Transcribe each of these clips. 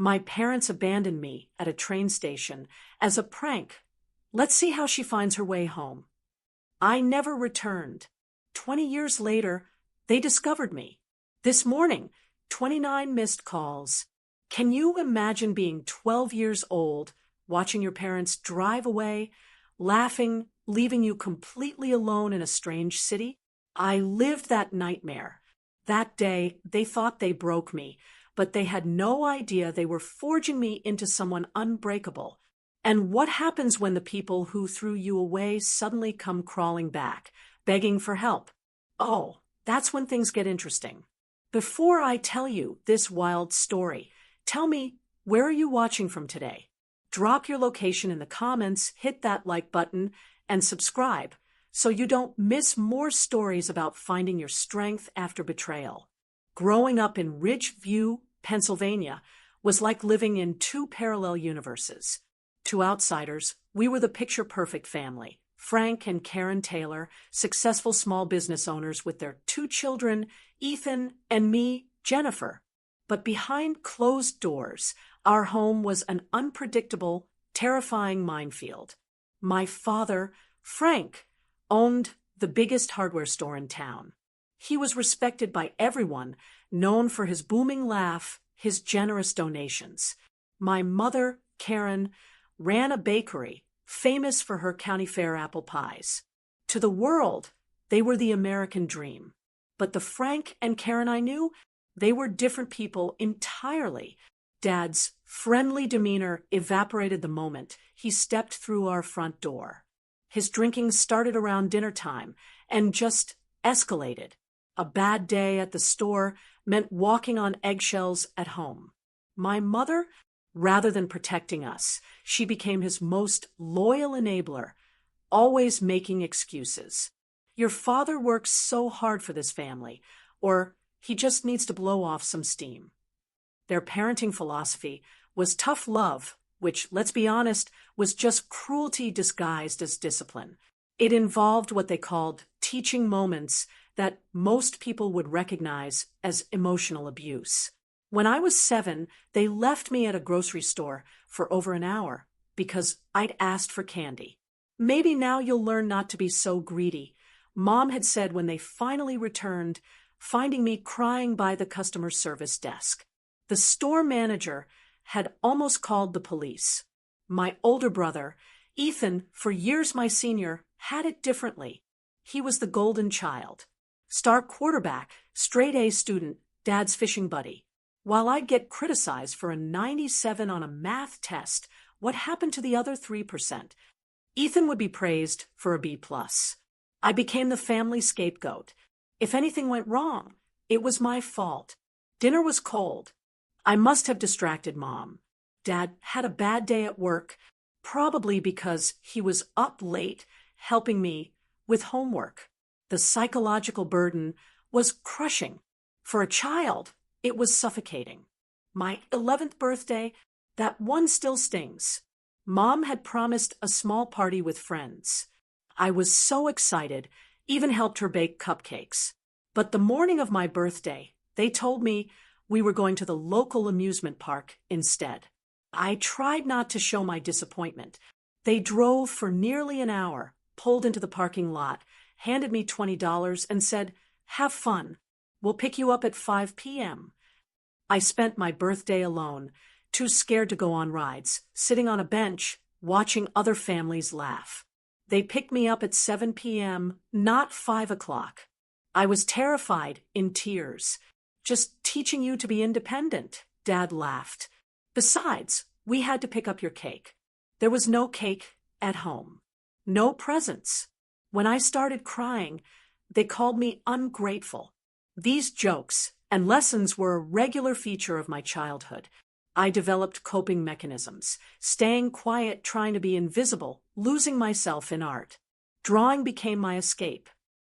My parents abandoned me at a train station as a prank. Let's see how she finds her way home. I never returned. 20 years later, they discovered me. This morning, 29 missed calls. Can you imagine being 12 years old, watching your parents drive away, laughing, leaving you completely alone in a strange city? I lived that nightmare. That day, they thought they broke me, but they had no idea they were forging me into someone unbreakable. And what happens when the people who threw you away suddenly come crawling back, begging for help? Oh, that's when things get interesting. Before I tell you this wild story, tell me, where are you watching from today? Drop your location in the comments, hit that like button, and subscribe so you don't miss more stories about finding your strength after betrayal. Growing up in Ridgeview, Pennsylvania, was like living in two parallel universes. To outsiders, we were the picture-perfect family. Frank and Karen Taylor, successful small business owners with their 2 children, Ethan and me, Jennifer. But behind closed doors, our home was an unpredictable, terrifying minefield. My father, Frank, owned the biggest hardware store in town. He was respected by everyone, known for his booming laugh, his generous donations. My mother, Karen, ran a bakery, famous for her county fair apple pies. To the world, they were the American dream. But the Frank and Karen I knew, they were different people entirely. Dad's friendly demeanor evaporated the moment he stepped through our front door. His drinking started around dinner time and just escalated. A bad day at the store meant walking on eggshells at home. My mother, rather than protecting us, she became his most loyal enabler, always making excuses. Your father works so hard for this family, or he just needs to blow off some steam. Their parenting philosophy was tough love, which, let's be honest, was just cruelty disguised as discipline. It involved what they called teaching moments that most people would recognize as emotional abuse. When I was 7, they left me at a grocery store for over an hour because I'd asked for candy. Maybe now you'll learn not to be so greedy. Mom had said when they finally returned, finding me crying by the customer service desk. The store manager had almost called the police. My older brother, Ethan, for years my senior, had it differently. He was the golden child. Star quarterback, straight-A student, Dad's fishing buddy. While I'd get criticized for a 97 on a math test, what happened to the other 3%? Ethan would be praised for a B+. I became the family scapegoat. If anything went wrong, it was my fault. Dinner was cold. I must have distracted Mom. Dad had a bad day at work, probably because he was up late helping me with homework. The psychological burden was crushing. For a child, it was suffocating. My 11th birthday, that one still stings. Mom had promised a small party with friends. I was so excited, even helped her bake cupcakes. But the morning of my birthday, they told me we were going to the local amusement park instead. I tried not to show my disappointment. They drove for nearly an hour, pulled into the parking lot, handed me $20 and said, "Have fun. We'll pick you up at 5 p.m. I spent my birthday alone, too scared to go on rides, sitting on a bench, watching other families laugh. They picked me up at 7 p.m., not 5 o'clock. I was terrified, in tears. "Just teaching you to be independent," Dad laughed. "Besides, we had to pick up your cake." There was no cake at home. No presents. When I started crying, they called me ungrateful. These jokes and lessons were a regular feature of my childhood. I developed coping mechanisms, staying quiet, trying to be invisible, losing myself in art. Drawing became my escape.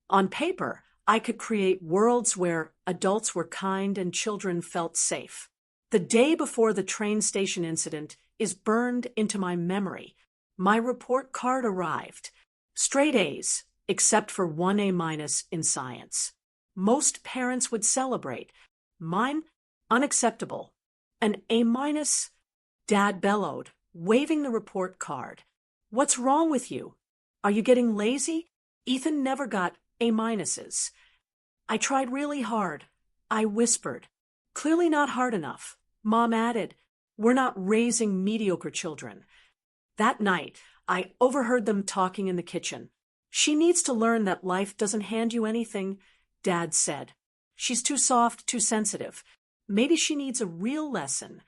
On paper, I could create worlds where adults were kind and children felt safe. The day before the train station incident is burned into my memory. My report card arrived. Straight A's, except for 1 A- in science. Most parents would celebrate. Mine, unacceptable. An A minus? Dad bellowed, waving the report card. What's wrong with you? Are you getting lazy? Ethan never got A minuses. I tried really hard, I whispered. Clearly not hard enough. Mom added, we're not raising mediocre children. That night, I overheard them talking in the kitchen. She needs to learn that life doesn't hand you anything, Dad said. She's too soft, too sensitive. Maybe she needs a real lesson.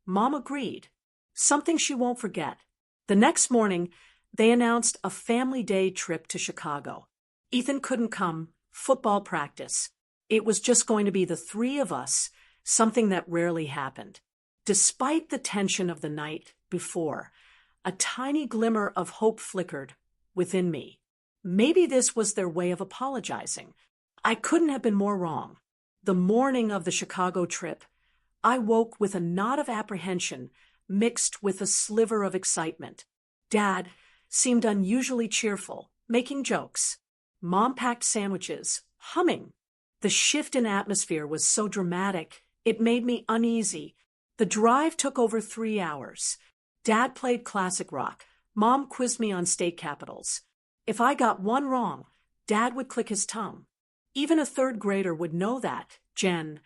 Mom agreed. Something she won't forget. The next morning, they announced a family day trip to Chicago. Ethan couldn't come, football practice. It was just going to be the three of us, something that rarely happened. Despite the tension of the night before, a tiny glimmer of hope flickered within me. Maybe this was their way of apologizing. I couldn't have been more wrong. The morning of the Chicago trip, I woke with a knot of apprehension mixed with a sliver of excitement. Dad seemed unusually cheerful, making jokes. Mom packed sandwiches, humming. The shift in atmosphere was so dramatic, it made me uneasy. The drive took over 3 hours. Dad played classic rock. Mom quizzed me on state capitals. If I got one wrong, Dad would click his tongue. Even a third grader would know that, Jen.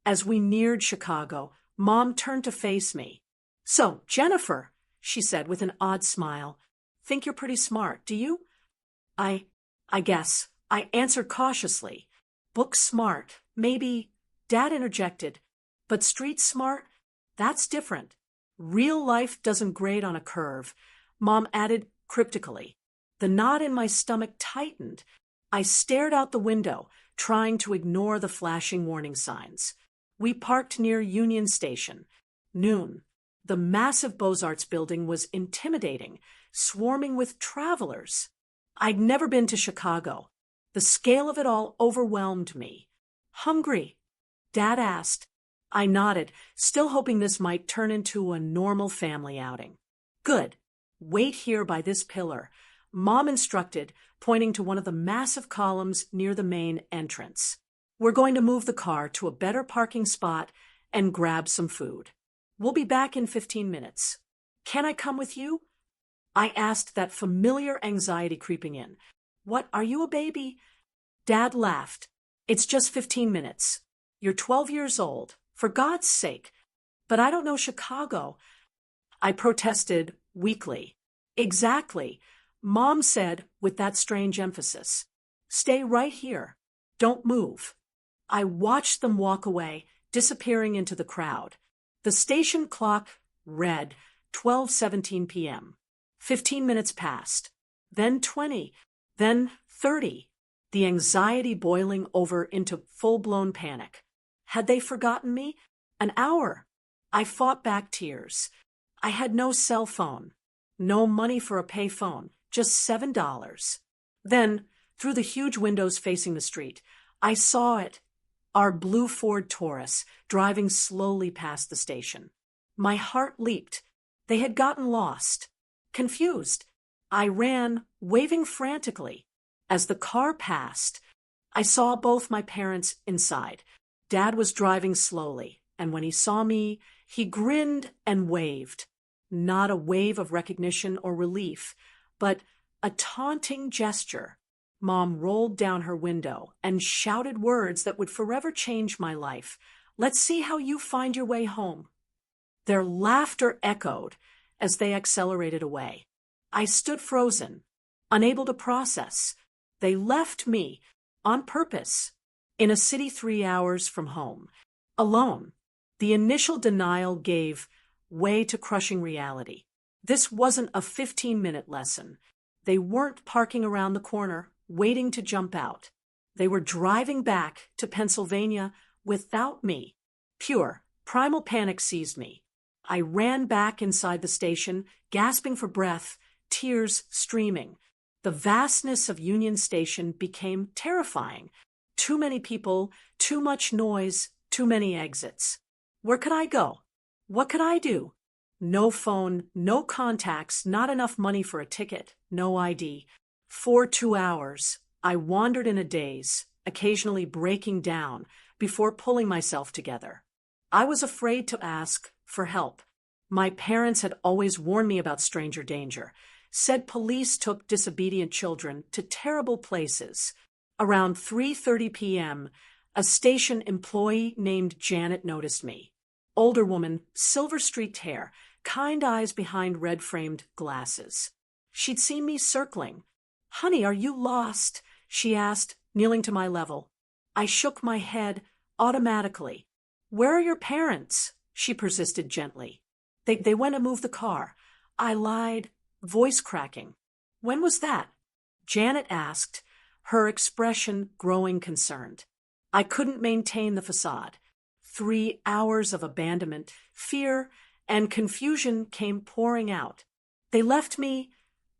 As we neared Chicago, Mom turned to face me. So, Jennifer, she said with an odd smile, think you're pretty smart, do you? I guess, I answered cautiously. Book smart, maybe, Dad interjected. But street smart? That's different. Real life doesn't grade on a curve, Mom added cryptically. The knot in my stomach tightened. I stared out the window, trying to ignore the flashing warning signs. We parked near Union Station. Noon. The massive Beaux-Arts building was intimidating, swarming with travelers. I'd never been to Chicago. The scale of it all overwhelmed me. Hungry? Dad asked. I nodded, still hoping this might turn into a normal family outing. Good. Wait here by this pillar, Mom instructed, pointing to one of the massive columns near the main entrance. We're going to move the car to a better parking spot and grab some food. We'll be back in 15 minutes. Can I come with you? I asked, that familiar anxiety creeping in. What, are you a baby? Dad laughed. It's just 15 minutes. You're 12 years old. For God's sake. But I don't know Chicago. I protested weakly. Exactly. Mom said with that strange emphasis. Stay right here. Don't move. I watched them walk away, disappearing into the crowd. The station clock read 12:17 p.m. 15 minutes passed. Then 20. Then 30. The anxiety boiling over into full-blown panic. Had they forgotten me? An hour. I fought back tears. I had no cell phone. No money for a pay phone. Just $7. Then, through the huge windows facing the street, I saw it. Our blue Ford Taurus, driving slowly past the station. My heart leaped. They had gotten lost. Confused. I ran, waving frantically. As the car passed, I saw both my parents inside. Dad was driving slowly, and when he saw me, he grinned and waved. Not a wave of recognition or relief, but a taunting gesture. Mom rolled down her window and shouted words that would forever change my life. Let's see how you find your way home. Their laughter echoed as they accelerated away. I stood frozen, unable to process. They left me, on purpose, in a city 3 hours from home, alone. The initial denial gave way to crushing reality. This wasn't a 15-minute lesson. They weren't parking around the corner, waiting to jump out. They were driving back to Pennsylvania without me. Pure, primal panic seized me. I ran back inside the station, gasping for breath, tears streaming. The vastness of Union Station became terrifying. Too many people, too much noise, too many exits. Where could I go? What could I do? No phone, no contacts, not enough money for a ticket, no ID. For 2 hours, I wandered in a daze, occasionally breaking down before pulling myself together. I was afraid to ask for help. My parents had always warned me about stranger danger, said police took disobedient children to terrible places. Around 3:30 p.m., a station employee named Janet noticed me. Older woman, silver-streaked hair, kind eyes behind red-framed glasses. She'd seen me circling. "Honey, are you lost?" she asked, kneeling to my level. I shook my head automatically. "Where are your parents?" she persisted gently. They went to move the car." I lied, voice cracking. "When was that?" Janet asked, her expression growing concerned. I couldn't maintain the facade. 3 hours of abandonment, fear, and confusion came pouring out. "They left me,"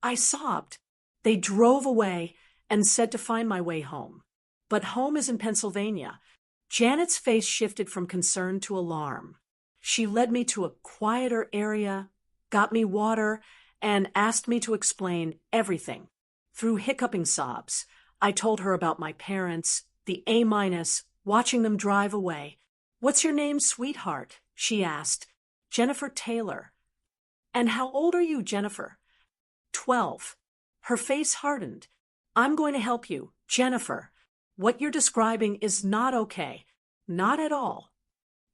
I sobbed. "They drove away and said to find my way home. But home is in Pennsylvania." Janet's face shifted from concern to alarm. She led me to a quieter area, got me water, and asked me to explain everything. Through hiccuping sobs, I told her about my parents, the A-, watching them drive away. "What's your name, sweetheart?" she asked. "Jennifer Taylor." "And how old are you, Jennifer?" 12. Her face hardened. "I'm going to help you, Jennifer. What you're describing is not okay. Not at all."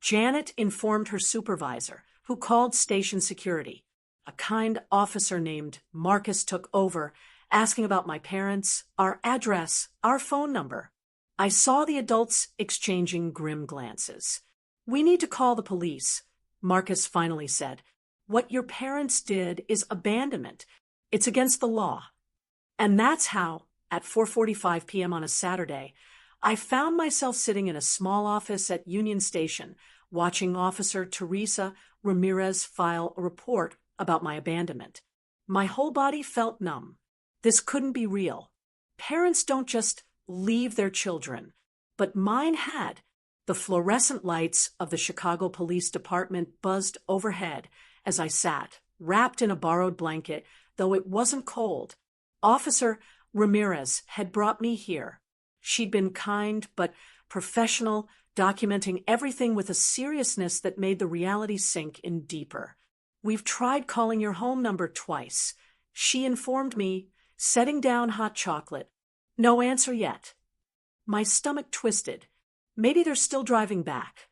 Janet informed her supervisor, who called station security. A kind officer named Marcus took over, asking about my parents, our address, our phone number. I saw the adults exchanging grim glances. "We need to call the police," Marcus finally said. "What your parents did is abandonment. It's against the law." And that's how, at 4:45 p.m. on a Saturday, I found myself sitting in a small office at Union Station, watching Officer Teresa Ramirez file a report about my abandonment. My whole body felt numb. This couldn't be real. Parents don't just leave their children, but mine had. The fluorescent lights of the Chicago Police Department buzzed overhead as I sat, wrapped in a borrowed blanket, though it wasn't cold. Officer Ramirez had brought me here. She'd been kind but professional, documenting everything with a seriousness that made the reality sink in deeper. "We've tried calling your home number twice," she informed me, setting down hot chocolate. "No answer yet." My stomach twisted. Maybe they're still driving back.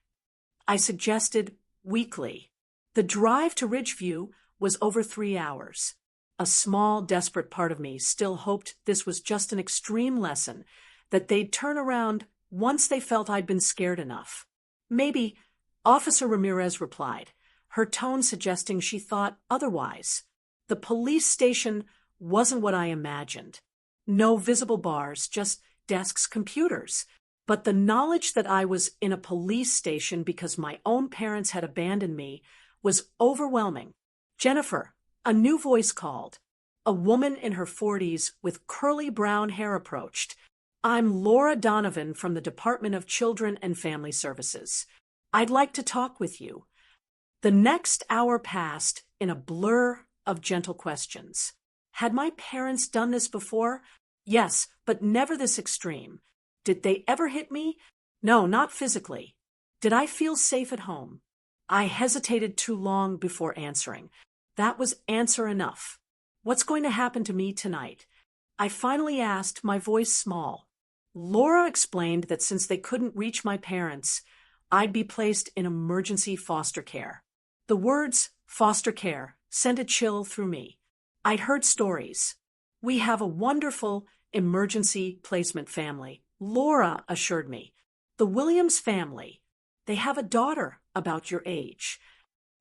I suggested weakly. The drive to Ridgeview was over 3 hours. A small, desperate part of me still hoped this was just an extreme lesson, that they'd turn around once they felt I'd been scared enough. "Maybe," Officer Ramirez replied, her tone suggesting she thought otherwise. The police station wasn't what I imagined. No visible bars, just desks, computers. But the knowledge that I was in a police station because my own parents had abandoned me was overwhelming. "Jennifer," a new voice called. A woman in her 40s with curly brown hair approached. "I'm Laura Donovan from the Department of Children and Family Services. I'd like to talk with you." The next hour passed in a blur of gentle questions. Had my parents done this before? Yes, but never this extreme. Did they ever hit me? No, not physically. Did I feel safe at home? I hesitated too long before answering. That was answer enough. "What's going to happen to me tonight?" I finally asked, my voice small. Laura explained that since they couldn't reach my parents, I'd be placed in emergency foster care. The words foster care sent a chill through me. I'd heard stories. "We have a wonderful emergency placement family," Laura assured me. "The Williams family. They have a daughter about your age."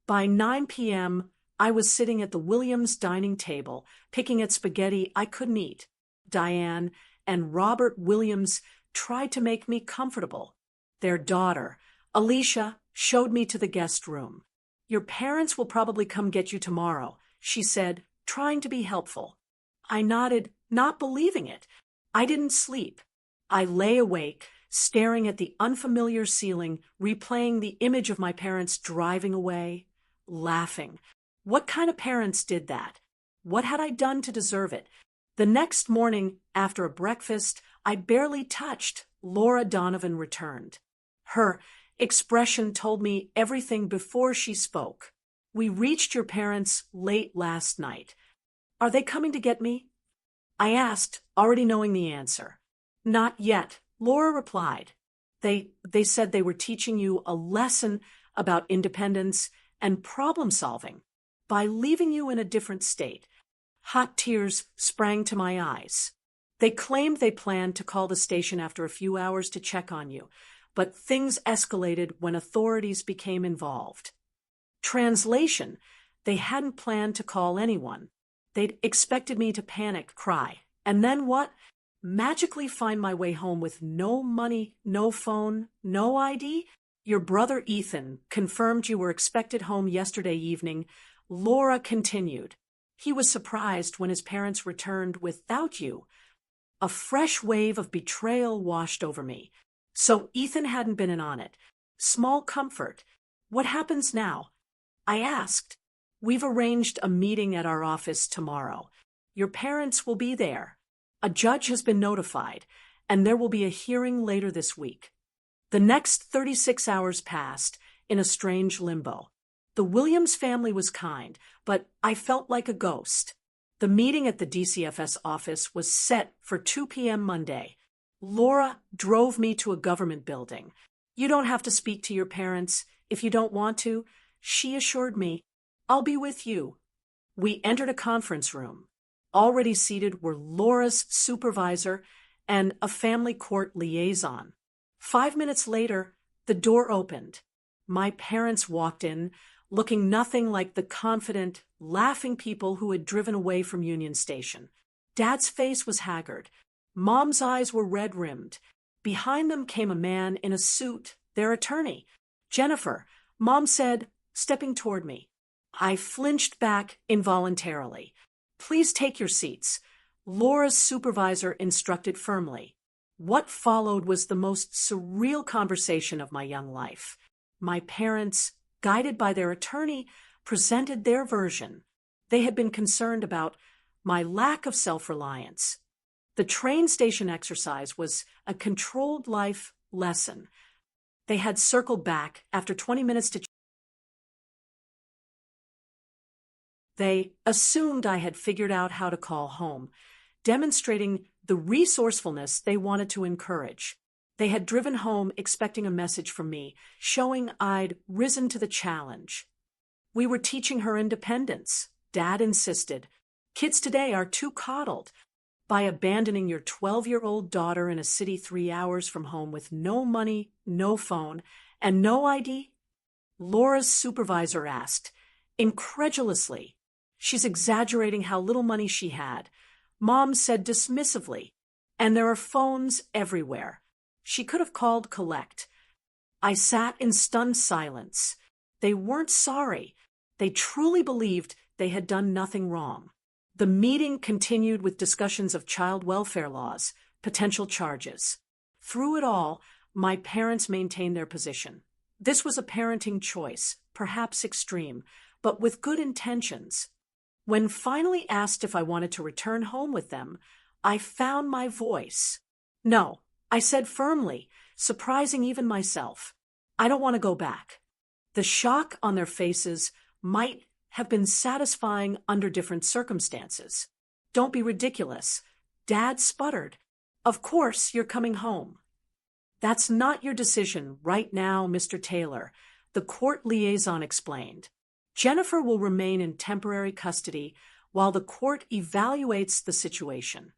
By 9 p.m., I was sitting at the Williams dining table, picking at spaghetti I couldn't eat. Diane and Robert Williams tried to make me comfortable. Their daughter, Alicia, showed me to the guest room. "Your parents will probably come get you tomorrow," she said, trying to be helpful. I nodded, not believing it. I didn't sleep. I lay awake, staring at the unfamiliar ceiling, replaying the image of my parents driving away, laughing. What kind of parents did that? What had I done to deserve it? The next morning, after a breakfast I barely touched, Laura Donovan returned. Her expression told me everything before she spoke. We reached your parents late last night. Are they coming to get me? I asked, already knowing the answer. Not yet, Laura replied. They said they were teaching you a lesson about independence and problem solving by leaving you in a different state. Hot tears sprang to my eyes. They claimed they planned to call the station after a few hours to check on you, but things escalated when authorities became involved. Translation: they hadn't planned to call anyone. They'd expected me to panic, cry, and then what? Magically find my way home with no money, no phone, no ID? Your brother Ethan confirmed you were expected home yesterday evening. Laura continued. He was surprised when his parents returned without you. A fresh wave of betrayal washed over me. So Ethan hadn't been in on it. Small comfort. What happens now? I asked. We've arranged a meeting at our office tomorrow. Your parents will be there. A judge has been notified, and there will be a hearing later this week. The next 36 hours passed in a strange limbo. The Williams family was kind, but I felt like a ghost. The meeting at the DCFS office was set for 2 p.m. Monday. Laura drove me to a government building. You don't have to speak to your parents if you don't want to, she assured me. I'll be with you. We entered a conference room. Already seated were Laura's supervisor and a family court liaison. 5 minutes later, the door opened. My parents walked in, looking nothing like the confident, laughing people who had driven away from Union Station. Dad's face was haggard. Mom's eyes were red-rimmed. Behind them came a man in a suit, their attorney. Jennifer, Mom said, stepping toward me. I flinched back involuntarily. Please take your seats. Laura's supervisor instructed firmly. What followed was the most surreal conversation of my young life. My parents, guided by their attorney, presented their version. They had been concerned about my lack of self-reliance. The train station exercise was a controlled life lesson. They had circled back after 20 minutes to They assumed I had figured out how to call home, demonstrating the resourcefulness they wanted to encourage. They had driven home expecting a message from me, showing I'd risen to the challenge. We were teaching her independence, Dad insisted. Kids today are too coddled. By abandoning your 12-year-old daughter in a city 3 hours from home with no money, no phone, and no ID? Laura's supervisor asked, incredulously. She's exaggerating how little money she had. Mom said dismissively, and there are phones everywhere. She could have called collect. I sat in stunned silence. They weren't sorry. They truly believed they had done nothing wrong. The meeting continued with discussions of child welfare laws, potential charges. Through it all, my parents maintained their position. This was a parenting choice, perhaps extreme, but with good intentions. When finally asked if I wanted to return home with them, I found my voice. No, I said firmly, surprising even myself. I don't want to go back. The shock on their faces might have been satisfying under different circumstances. Don't be ridiculous. Dad sputtered. Of course you're coming home. That's not your decision right now, Mr. Taylor, the court liaison explained. Jennifer will remain in temporary custody while the court evaluates the situation.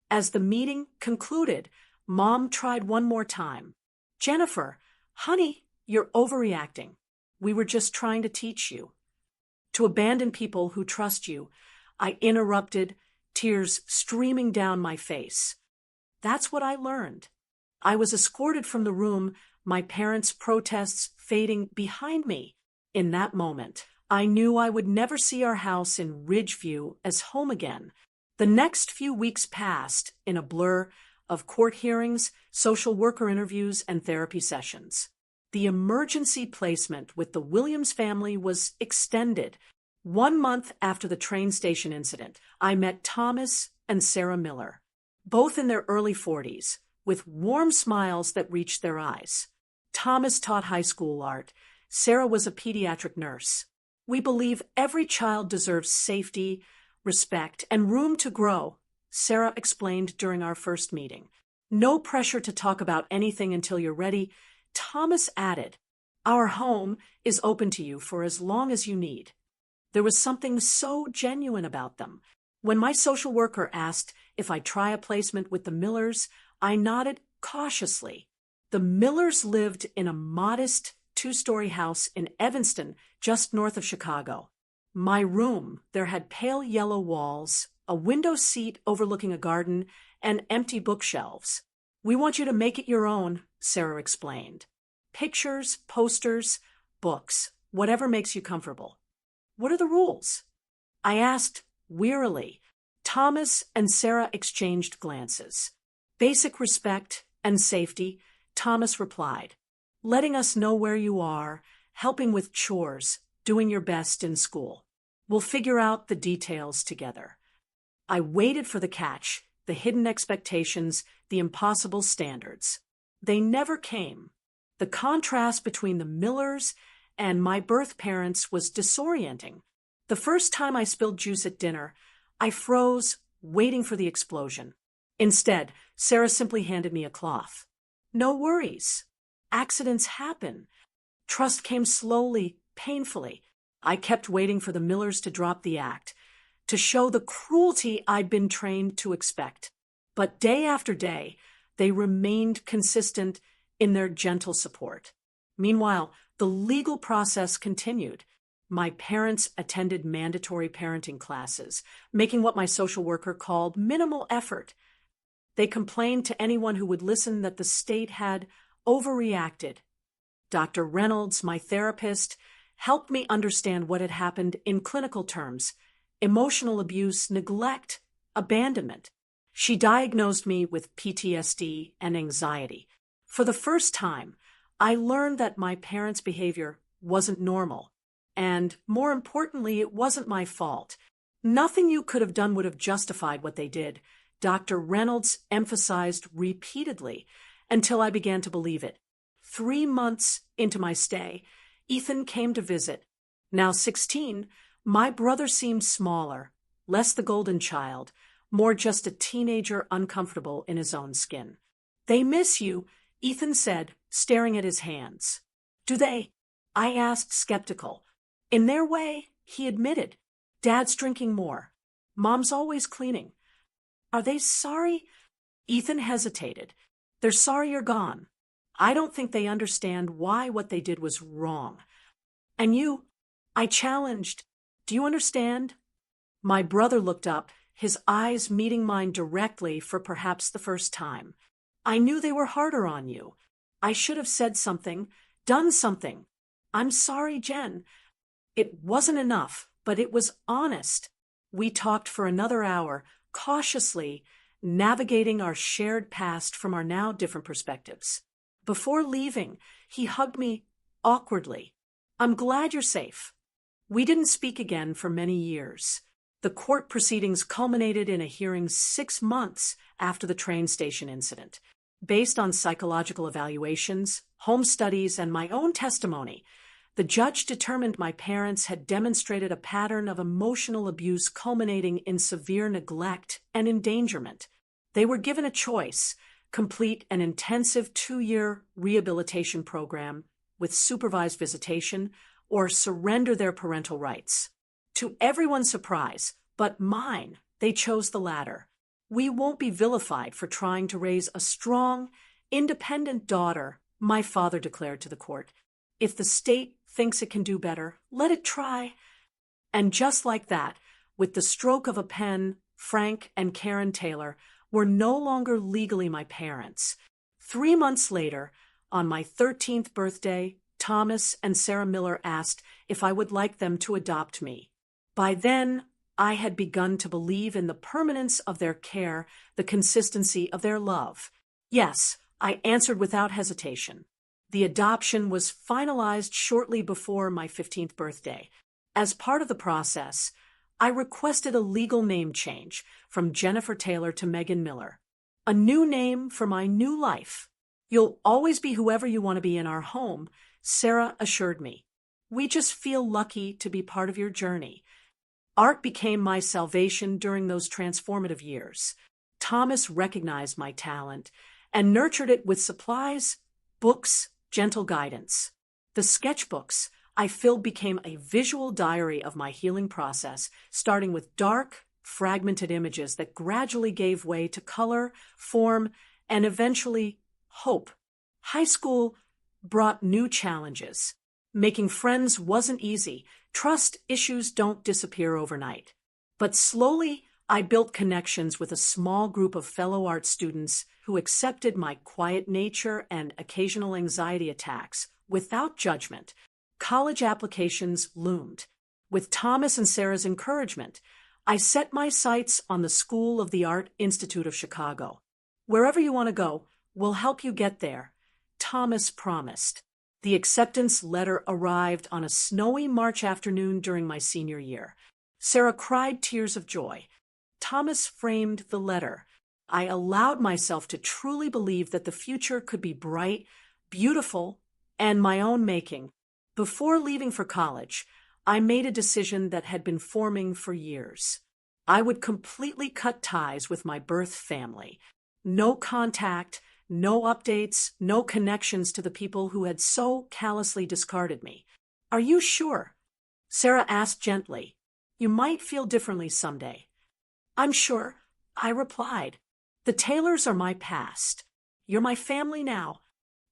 As the meeting concluded, Mom tried one more time. Jennifer, honey, you're overreacting. We were just trying to teach you. To abandon people who trust you, I interrupted, tears streaming down my face. That's what I learned. I was escorted from the room, my parents' protests fading behind me. In that moment, I knew I would never see our house in Ridgeview as home again. The next few weeks passed in a blur of court hearings, social worker interviews, and therapy sessions. The emergency placement with the Williams family was extended. 1 month after the train station incident, I met Thomas and Sarah Miller, both in their early 40s, with warm smiles that reached their eyes. Thomas taught high school art. Sarah was a pediatric nurse. We believe every child deserves safety, respect, and room to grow, Sarah explained during our first meeting. No pressure to talk about anything until you're ready, Thomas added. Our home is open to you for as long as you need. There was something so genuine about them. When my social worker asked if I'd try a placement with the Millers, I nodded cautiously. The Millers lived in a modest two-story house in Evanston, just north of Chicago. My room there had pale yellow walls, a window seat overlooking a garden, and empty bookshelves. We want you to make it your own, Sarah explained. Pictures, posters, books, whatever makes you comfortable. What are the rules? I asked wearily. Thomas and Sarah exchanged glances. Basic respect and safety, Thomas replied. Letting us know where you are, helping with chores, doing your best in school. We'll figure out the details together. I waited for the catch, the hidden expectations, the impossible standards. They never came. The contrast between the Millers and my birth parents was disorienting. The first time I spilled juice at dinner, I froze, waiting for the explosion. Instead, Sarah simply handed me a cloth. No worries. Accidents happen. Trust came slowly, painfully. I kept waiting for the Millers to drop the act, to show the cruelty I'd been trained to expect. But day after day, they remained consistent in their gentle support. Meanwhile, the legal process continued. My parents attended mandatory parenting classes, making what my social worker called minimal effort. They complained to anyone who would listen that the state had overreacted. Dr. Reynolds, my therapist, helped me understand what had happened in clinical terms: emotional abuse, neglect, abandonment. She diagnosed me with PTSD and anxiety. For the first time, I learned that my parents' behavior wasn't normal. And, more importantly, it wasn't my fault. Nothing you could have done would have justified what they did, Dr. Reynolds emphasized repeatedly, until I began to believe it. 3 months into my stay, Ethan came to visit. Now 16, my brother seemed smaller, less the golden child, more just a teenager uncomfortable in his own skin. They miss you, Ethan said, staring at his hands. Do they? I asked, skeptical. In their way, he admitted. Dad's drinking more. Mom's always cleaning. Are they sorry? Ethan hesitated. They're sorry you're gone. I don't think they understand why what they did was wrong. And you? I challenged. Do you understand? My brother looked up, his eyes meeting mine directly for perhaps the first time. I knew they were harder on you. I should have said something, done something. I'm sorry, Jen. It wasn't enough, but it was honest. We talked for another hour, cautiously, navigating our shared past from our now different perspectives. Before leaving, he hugged me awkwardly. I'm glad you're safe. We didn't speak again for many years. The court proceedings culminated in a hearing 6 months after the train station incident. Based on psychological evaluations, home studies, and my own testimony, the judge determined my parents had demonstrated a pattern of emotional abuse culminating in severe neglect and endangerment. They were given a choice: complete an intensive 2-year rehabilitation program with supervised visitation, or surrender their parental rights. To everyone's surprise, but mine, they chose the latter. We won't be vilified for trying to raise a strong, independent daughter, my father declared to the court. If the state thinks it can do better, let it try. And just like that, with the stroke of a pen, Frank and Karen Taylor were no longer legally my parents. 3 months later, on my 13th birthday, Thomas and Sarah Miller asked if I would like them to adopt me. By then, I had begun to believe in the permanence of their care, the consistency of their love. Yes, I answered without hesitation. The adoption was finalized shortly before my 15th birthday. As part of the process, I requested a legal name change from Jennifer Taylor to Megan Miller. A new name for my new life. You'll always be whoever you want to be in our home, Sarah assured me. We just feel lucky to be part of your journey. Art became my salvation during those transformative years. Thomas recognized my talent and nurtured it with supplies, books, gentle guidance. The sketchbooks I filled became a visual diary of my healing process, starting with dark, fragmented images that gradually gave way to color, form, and eventually hope. High school brought new challenges. Making friends wasn't easy. Trust issues don't disappear overnight. But slowly, I built connections with a small group of fellow art students who accepted my quiet nature and occasional anxiety attacks without judgment. College applications loomed. With Thomas and Sarah's encouragement, I set my sights on the School of the Art Institute of Chicago. Wherever you want to go, we'll help you get there, Thomas promised. The acceptance letter arrived on a snowy March afternoon during my senior year. Sarah cried tears of joy. Thomas framed the letter. I allowed myself to truly believe that the future could be bright, beautiful, and my own making. Before leaving for college, I made a decision that had been forming for years. I would completely cut ties with my birth family. No contact, no updates, no connections to the people who had so callously discarded me. Are you sure? Sarah asked gently. You might feel differently someday. I'm sure, I replied. The Taylors are my past. You're my family now.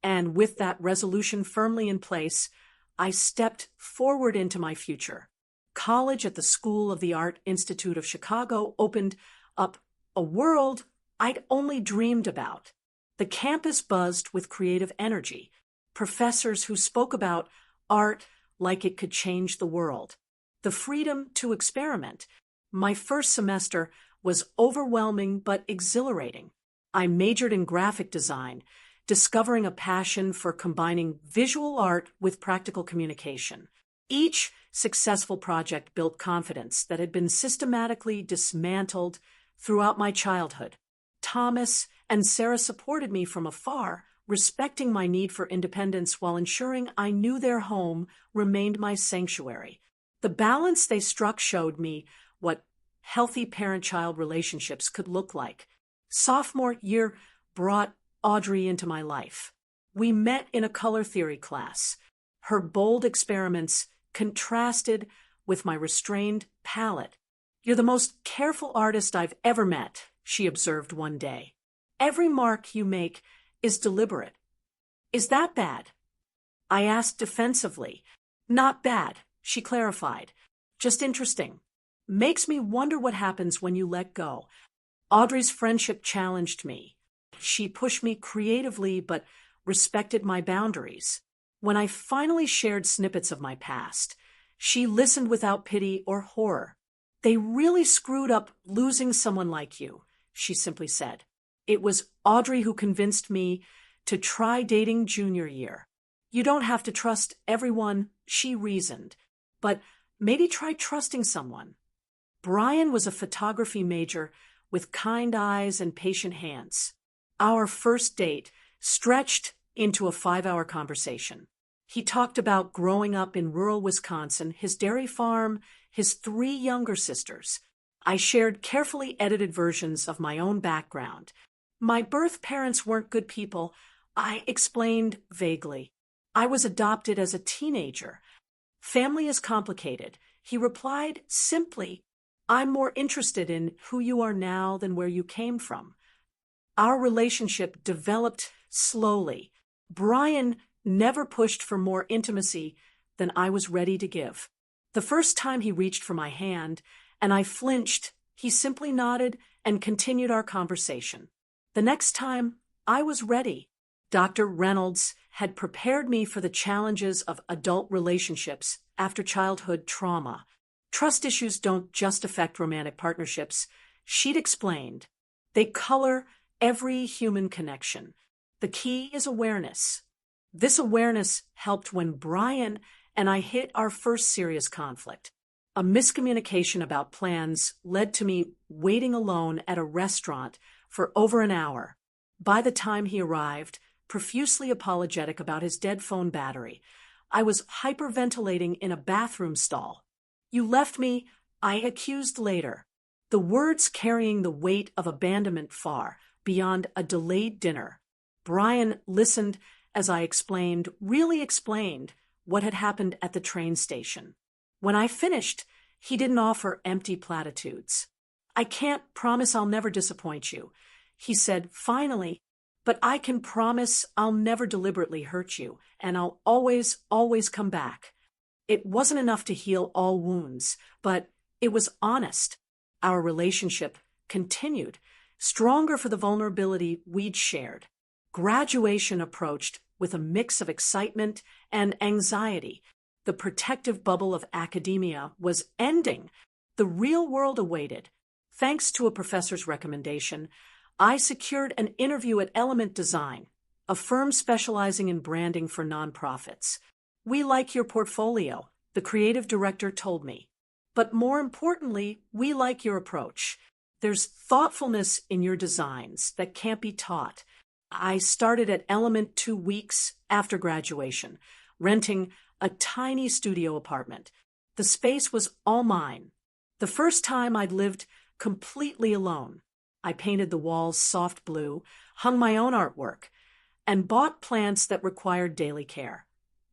And with that resolution firmly in place, I stepped forward into my future. College at the School of the Art Institute of Chicago opened up a world I'd only dreamed about. The campus buzzed with creative energy, professors who spoke about art like it could change the world. The freedom to experiment. My first semester was overwhelming but exhilarating. I majored in graphic design, discovering a passion for combining visual art with practical communication. Each successful project built confidence that had been systematically dismantled throughout my childhood. Thomas and Sarah supported me from afar, respecting my need for independence while ensuring I knew their home remained my sanctuary. The balance they struck showed me what healthy parent-child relationships could look like. Sophomore year brought Audrey into my life. We met in a color theory class. Her bold experiments contrasted with my restrained palette. You're the most careful artist I've ever met, she observed one day. Every mark you make is deliberate. Is that bad? I asked defensively. Not bad, she clarified. Just interesting. Makes me wonder what happens when you let go. Audrey's friendship challenged me. She pushed me creatively but respected my boundaries. When I finally shared snippets of my past, she listened without pity or horror. They really screwed up losing someone like you, she simply said. It was Audrey who convinced me to try dating junior year. You don't have to trust everyone, she reasoned, but maybe try trusting someone. Brian was a photography major with kind eyes and patient hands. Our first date stretched into a 5-hour conversation. He talked about growing up in rural Wisconsin, his dairy farm, his 3 younger sisters. I shared carefully edited versions of my own background. My birth parents weren't good people, I explained vaguely. I was adopted as a teenager. Family is complicated. He replied simply, I'm more interested in who you are now than where you came from. Our relationship developed slowly. Brian never pushed for more intimacy than I was ready to give. The first time he reached for my hand, and I flinched, he simply nodded and continued our conversation. The next time, I was ready. Dr. Reynolds had prepared me for the challenges of adult relationships after childhood trauma. Trust issues don't just affect romantic partnerships, she'd explained. They color every human connection. The key is awareness. This awareness helped when Brian and I hit our first serious conflict. A miscommunication about plans led to me waiting alone at a restaurant for over an hour. By the time he arrived, profusely apologetic about his dead phone battery. I was hyperventilating in a bathroom stall. "You left me," I accused later, the words carrying the weight of abandonment far beyond a delayed dinner. Brian listened as I really explained what had happened at the train station. When I finished, he didn't offer empty platitudes. "I can't promise I'll never disappoint you," he said finally, "but I can promise I'll never deliberately hurt you, and I'll always, always come back." It wasn't enough to heal all wounds, but it was honest. Our relationship continued, stronger for the vulnerability we'd shared. Graduation approached with a mix of excitement and anxiety. The protective bubble of academia was ending. The real world awaited. Thanks to a professor's recommendation, I secured an interview at Element Design, a firm specializing in branding for nonprofits. "We like your portfolio," the creative director told me. "But more importantly, we like your approach. There's thoughtfulness in your designs that can't be taught." I started at Element 2 weeks after graduation, renting a tiny studio apartment. The space was all mine. The first time I'd lived completely alone. I painted the walls soft blue, hung my own artwork, and bought plants that required daily care.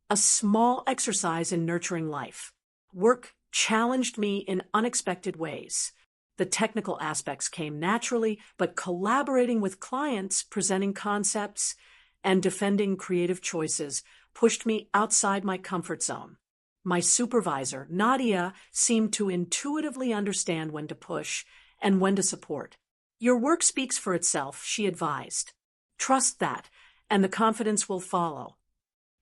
A small exercise in nurturing life. Work challenged me in unexpected ways. The technical aspects came naturally, but collaborating with clients, presenting concepts, and defending creative choices pushed me outside my comfort zone. My supervisor, Nadia, seemed to intuitively understand when to push and when to support. "Your work speaks for itself," she advised. "Trust that, and the confidence will follow."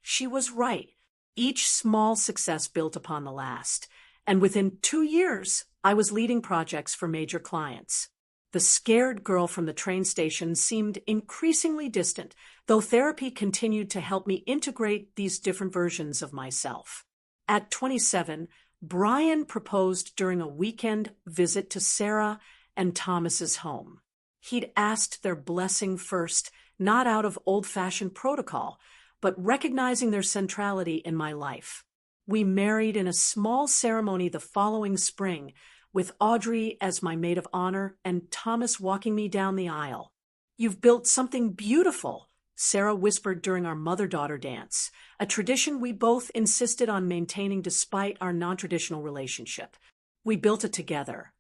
She was right. Each small success built upon the last, and within 2 years, I was leading projects for major clients. The scared girl from the train station seemed increasingly distant, though therapy continued to help me integrate these different versions of myself. At 27, Brian proposed during a weekend visit to Sarah and Thomas's home. He'd asked their blessing first, not out of old-fashioned protocol, but recognizing their centrality in my life. We married in a small ceremony the following spring, with Audrey as my maid of honor and Thomas walking me down the aisle. "You've built something beautiful," Sarah whispered during our mother-daughter dance, a tradition we both insisted on maintaining despite our non-traditional relationship. "We built it together,"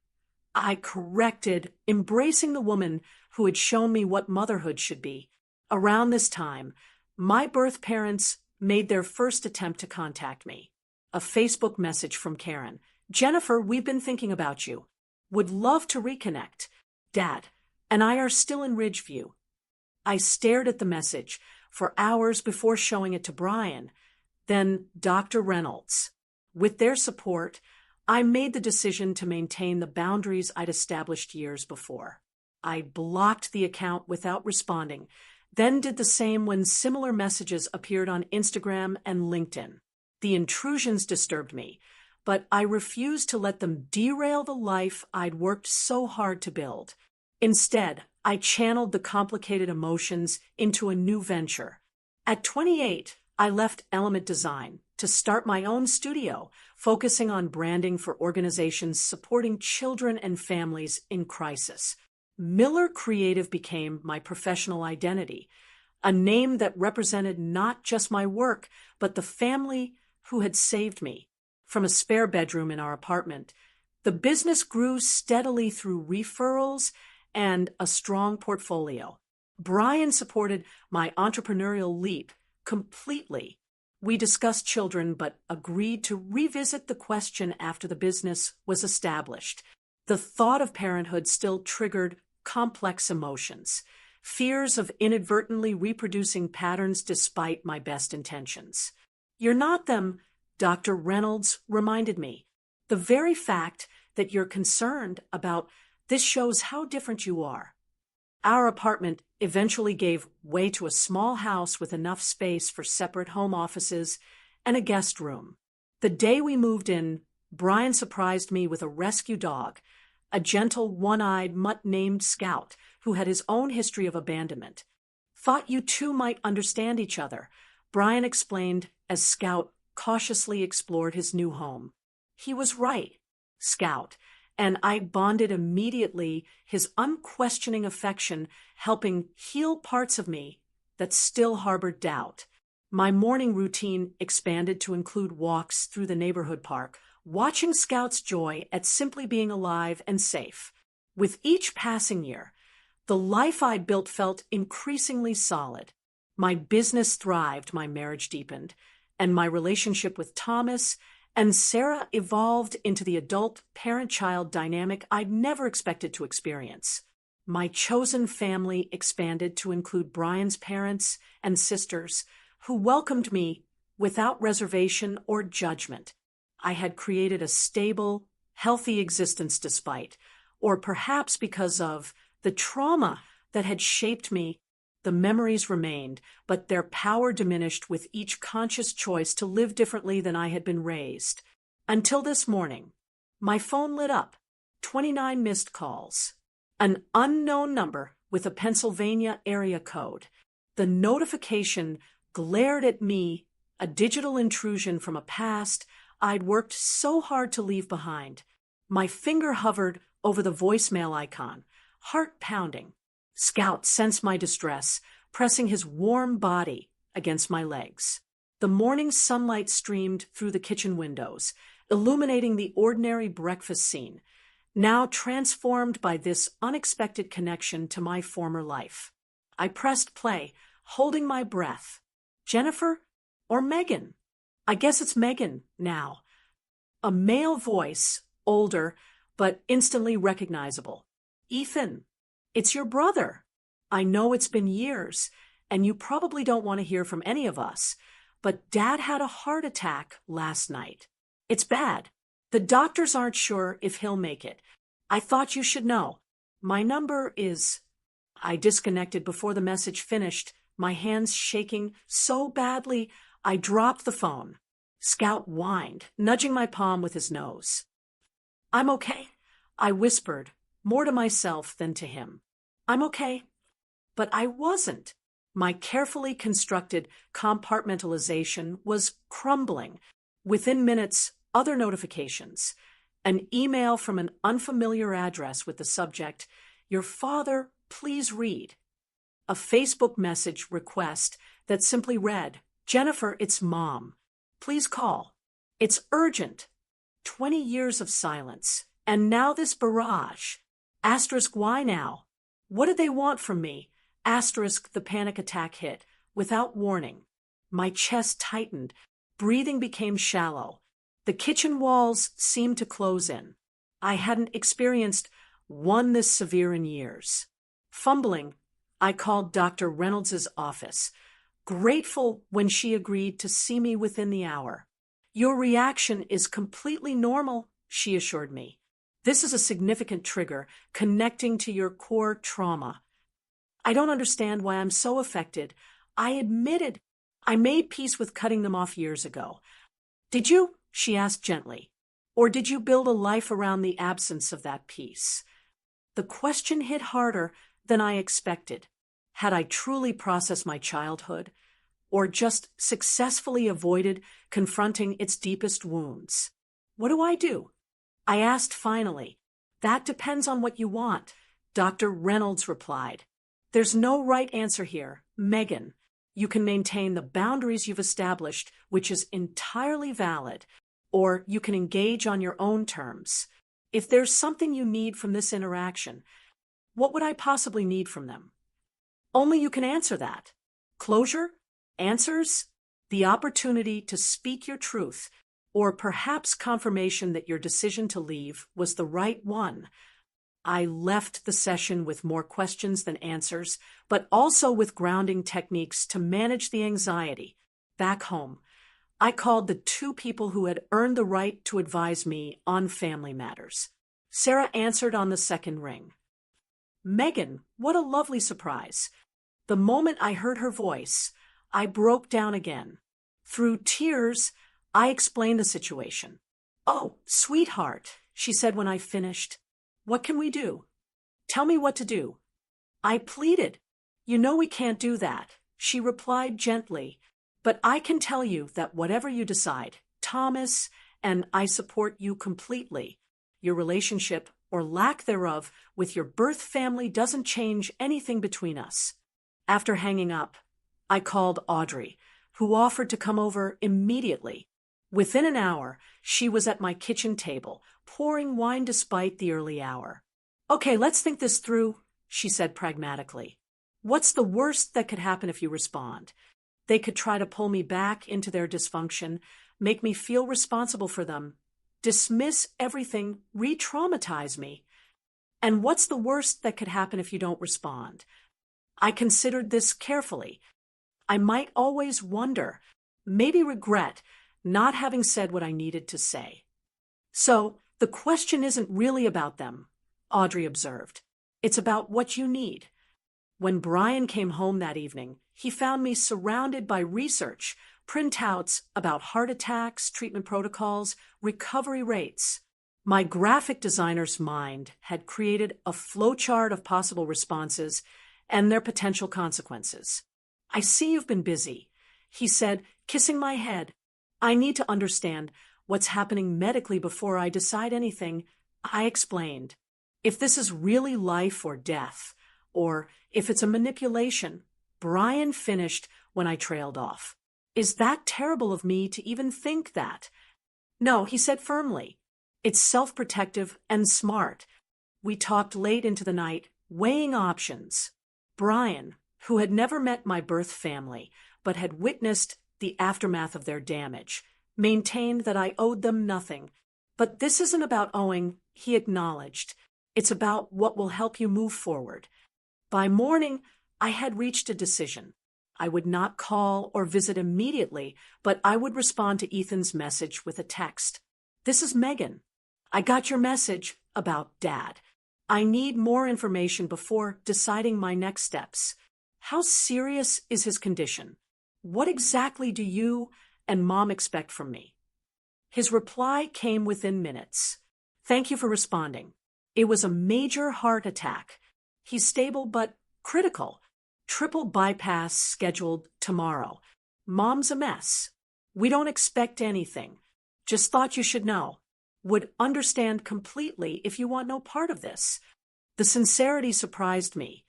I corrected, embracing the woman who had shown me what motherhood should be. Around this time, my birth parents made their first attempt to contact me. A Facebook message from Karen. "Jennifer, we've been thinking about you. Would love to reconnect. Dad and I are still in Ridgeview." I stared at the message for hours before showing it to Brian, then Dr. Reynolds. With their support, I made the decision to maintain the boundaries I'd established years before. I blocked the account without responding, then did the same when similar messages appeared on Instagram and LinkedIn. The intrusions disturbed me, but I refused to let them derail the life I'd worked so hard to build. Instead, I channeled the complicated emotions into a new venture. At 28, I left Element Design to start my own studio, focusing on branding for organizations supporting children and families in crisis. Miller Creative became my professional identity, a name that represented not just my work, but the family who had saved me. From a spare bedroom in our apartment, the business grew steadily through referrals and a strong portfolio. Brian supported my entrepreneurial leap completely. We discussed children, but agreed to revisit the question after the business was established. The thought of parenthood still triggered complex emotions, fears of inadvertently reproducing patterns despite my best intentions. "You're not them," Dr. Reynolds reminded me. "The very fact that you're concerned about this shows how different you are." Our apartment eventually gave way to a small house with enough space for separate home offices and a guest room. The day we moved in, Brian surprised me with a rescue dog, a gentle, one-eyed, mutt-named Scout who had his own history of abandonment. Thought you two might understand each other, Brian explained as Scout cautiously explored his new home. He was right, Scout, and I bonded immediately, his unquestioning affection helping heal parts of me that still harbored doubt. My morning routine expanded to include walks through the neighborhood park, watching Scout's joy at simply being alive and safe. With each passing year, the life I'd built felt increasingly solid. My business thrived, my marriage deepened, and my relationship with Thomas and Sarah evolved into the adult parent-child dynamic I'd never expected to experience. My chosen family expanded to include Brian's parents and sisters, who welcomed me without reservation or judgment. I had created a stable, healthy existence despite, or perhaps because of, the trauma that had shaped me. The memories remained, but their power diminished with each conscious choice to live differently than I had been raised. Until this morning, my phone lit up, 29 missed calls, an unknown number with a Pennsylvania area code. The notification glared at me, a digital intrusion from a past I'd worked so hard to leave behind. My finger hovered over the voicemail icon, heart pounding. Scout sensed my distress, pressing his warm body against my legs. The morning sunlight streamed through the kitchen windows, illuminating the ordinary breakfast scene, now transformed by this unexpected connection to my former life. I pressed play, holding my breath. Jennifer or Megan? I guess it's Megan now. A male voice, older, but instantly recognizable. Ethan, it's your brother. I know it's been years, and you probably don't want to hear from any of us, but Dad had a heart attack last night. It's bad. The doctors aren't sure if he'll make it. I thought you should know. My number is... I disconnected before the message finished, my hands shaking so badly I dropped the phone. Scout whined, nudging my palm with his nose. I'm okay, I whispered, more to myself than to him. I'm okay. But I wasn't. My carefully constructed compartmentalization was crumbling. Within minutes, other notifications. An email from an unfamiliar address with the subject, "Your father, please read." A Facebook message request that simply read, "Jennifer, it's Mom. Please call. It's urgent." 20 years of silence. And now this barrage. Asterisk, why now? What did they want from me? Asterisk, the panic attack hit, without warning. My chest tightened. Breathing became shallow. The kitchen walls seemed to close in. I hadn't experienced one this severe in years. Fumbling, I called Dr. Reynolds' office, grateful when she agreed to see me within the hour. Your reaction is completely normal, she assured me. This is a significant trigger connecting to your core trauma. I don't understand why I'm so affected. I admitted I made peace with cutting them off years ago. Did you? She asked gently. Or did you build a life around the absence of that peace? The question hit harder than I expected. Had I truly processed my childhood, or just successfully avoided confronting its deepest wounds? What do I do? I asked finally. That depends on what you want, Dr. Reynolds replied. There's no right answer here, Megan. You can maintain the boundaries you've established, which is entirely valid, or you can engage on your own terms. If there's something you need from this interaction, what would I possibly need from them? Only you can answer that. Closure? Answers? The opportunity to speak your truth, or perhaps confirmation that your decision to leave was the right one. I left the session with more questions than answers, but also with grounding techniques to manage the anxiety. Back home, I called the two people who had earned the right to advise me on family matters. Sarah answered on the second ring. Megan, what a lovely surprise. The moment I heard her voice, I broke down again. Through tears, I explained the situation. Oh, sweetheart, she said when I finished. What can we do? Tell me what to do. I pleaded. You know we can't do that, she replied gently, but I can tell you that whatever you decide, Thomas, and I support you completely. Your relationship, or lack thereof, with your birth family doesn't change anything between us. After hanging up, I called Audrey, who offered to come over immediately. Within an hour, she was at my kitchen table, pouring wine despite the early hour. Okay, let's think this through, she said pragmatically. What's the worst that could happen if you respond? They could try to pull me back into their dysfunction, make me feel responsible for them, dismiss everything, re-traumatize me. And what's the worst that could happen if you don't respond? I considered this carefully. I might always wonder, maybe regret, not having said what I needed to say. So, the question isn't really about them, Audrey observed. It's about what you need. When Brian came home that evening, he found me surrounded by research, printouts about heart attacks, treatment protocols, recovery rates. My graphic designer's mind had created a flowchart of possible responses and their potential consequences. I see you've been busy, he said, kissing my head. I need to understand what's happening medically before I decide anything. I explained. If this is really life or death, or if it's a manipulation, Brian finished when I trailed off. Is that terrible of me to even think that? No, he said firmly. It's self-protective and smart. We talked late into the night, weighing options. Brian, who had never met my birth family, but had witnessed the aftermath of their damage, maintained that I owed them nothing. But this isn't about owing, he acknowledged. It's about what will help you move forward. By morning, I had reached a decision. I would not call or visit immediately, but I would respond to Ethan's message with a text. This is Megan. I got your message about Dad. I need more information before deciding my next steps. How serious is his condition? What exactly do you and Mom expect from me? His reply came within minutes. Thank you for responding. It was a major heart attack. He's stable but critical. Triple bypass scheduled tomorrow. Mom's a mess. We don't expect anything. Just thought you should know. Would understand completely if you want no part of this. The sincerity surprised me.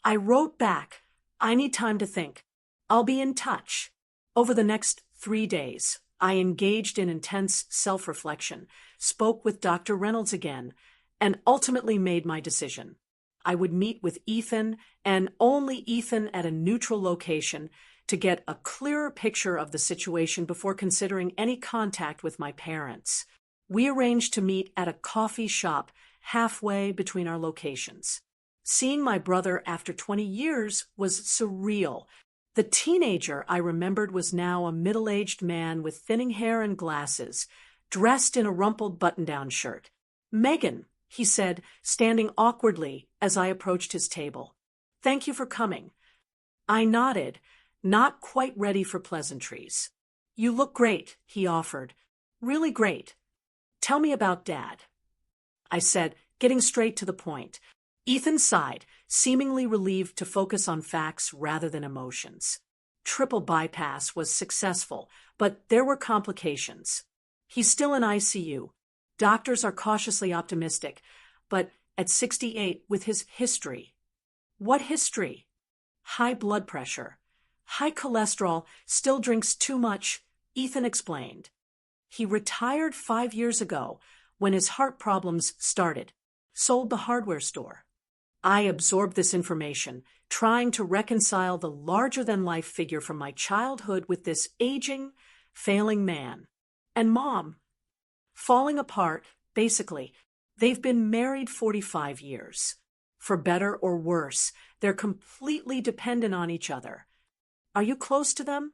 I wrote back, I need time to think. I'll be in touch. Over the next 3 days, I engaged in intense self-reflection, spoke with Dr. Reynolds again, and ultimately made my decision. I would meet with Ethan, and only Ethan, at a neutral location to get a clearer picture of the situation before considering any contact with my parents. We arranged to meet at a coffee shop halfway between our locations. Seeing my brother after 20 years was surreal. The teenager I remembered was now a middle-aged man with thinning hair and glasses, dressed in a rumpled button-down shirt. Megan, he said, standing awkwardly as I approached his table. Thank you for coming. I nodded, not quite ready for pleasantries. You look great, he offered. Really great. Tell me about Dad. I said, getting straight to the point. Ethan sighed, seemingly relieved to focus on facts rather than emotions. Triple bypass was successful, but there were complications. He's still in ICU. Doctors are cautiously optimistic, but at 68 with his history. What history? High blood pressure. High cholesterol, still drinks too much, Ethan explained. He retired 5 years ago when his heart problems started, sold the hardware store. I absorbed this information, trying to reconcile the larger-than-life figure from my childhood with this aging, failing man. And Mom, falling apart, basically. They've been married 45 years. For better or worse, they're completely dependent on each other. Are you close to them?